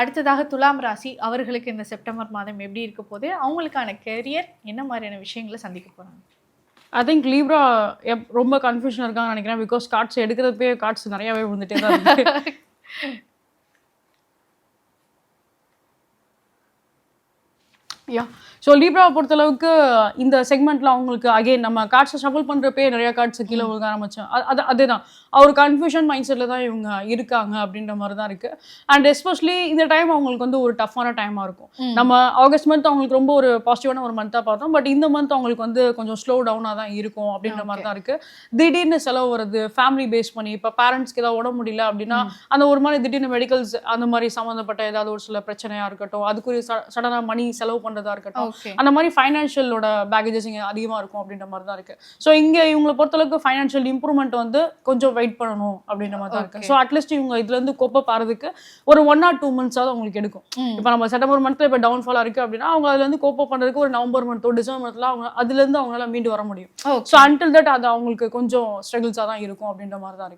அடுத்ததாக துலாம் ராசி அவர்களுக்கு இந்த செப்டம்பர் மாதம் எப்படி இருக்க போது, அவங்களுக்கான கெரியர் என்ன மாதிரியான விஷயங்களை சந்திக்க போறாங்க? ஐ திங்க் லீப்ரா ரொம்ப கன்ஃபியூஷன் இருக்காங்கன்னு நினைக்கிறேன். பிகாஸ் கார்ட்ஸ் எடுக்கிறப்பே கார்ட்ஸ் நிறையாவே விழுந்துட்டே தான் இருக்கு. யா ஸோ லீப்ராவை பொறுத்தளவுக்கு இந்த செக்மெண்ட்டில் அவங்களுக்கு அகெயின் நம்ம கார்ட்ஸை ஷஃபிள் பண்ணுறப்பே நிறையா கார்ட்ஸ் கீழே விழுக ஆரம்பிச்சோம். அதேதான் ஒரு கன்ஃபியூஷன் மைண்ட் செட்டில் தான் இவங்க இருக்காங்க அப்படின்ற மாதிரி தான் இருக்குது. அண்ட் எஸ்பெஷலி இந்த டைம் அவங்களுக்கு வந்து ஒரு டஃப்பான டைமாக இருக்கும். நம்ம ஆகஸ்ட் மந்த் அவங்களுக்கு ரொம்ப ஒரு பாசிட்டிவான ஒரு மந்த்தாக பார்த்தோம். பட் இந்த மந்த் அவங்களுக்கு வந்து கொஞ்சம் ஸ்லோ டவுனாக தான் இருக்கும் அப்படின்ற மாதிரி தான் இருக்குது. திடீர்னு செலவு வருது ஃபேமிலி பேஸ் பண்ணி. இப்போ பேரண்ட்ஸ்க்கு ஏதாவது உடம்பு முடியல அப்படின்னா அந்த ஒரு மாதிரி திடீர்னு மெடிக்கல்ஸ் அந்த மாதிரி சம்மந்தப்பட்ட ஏதாவது ஒரு சில பிரச்சனையாக இருக்கட்டும், அதுக்குரிய சடனாக மணி செலவு பண்ணுறதா இருக்கட்டும், அந்த மாதிரி ஃபைனான்ஷியலோட பேக்கேஜஸ் இங்கே அதிகமாக இருக்கும் அப்படின்ற மாதிரி தான் இருக்குது. ஸோ இங்கே இவங்களை பொறுத்தளவுக்கு ஃபைனான்ஷியல் இம்ப்ரூவ்மெண்ட் வந்து கொஞ்சம் வெயிட் பண்ணணும் அப்படின்ற மாதிரி தான் இருக்குது. ஸோ அட்லீஸ்ட் இவங்க இதுலேருந்து கோப்பப் ஆகிறதுக்கு ஒரு 1 or 2 months அவங்களுக்கு எடுக்கும். இப்போ நம்ம செப்டம்பர் மந்த்தில் இப்போ டவுன்ஃபாலாக இருக்குது அப்படின்னா அவங்க அதுலேருந்து கோப்பப் பண்ணுறதுக்கு ஒரு நவம்பர் மந்த்தோ டிசம்பர் மந்த்தில் அவங்க அதுலேருந்து அவங்களால மீண்டு வர முடியும். ஸோ அன்டில் தட் அது அவங்களுக்கு கொஞ்சம் ஸ்ட்ரகிள்ஸாக தான் இருக்கும் அப்படின்ற மாதிரி தான் இருக்குது.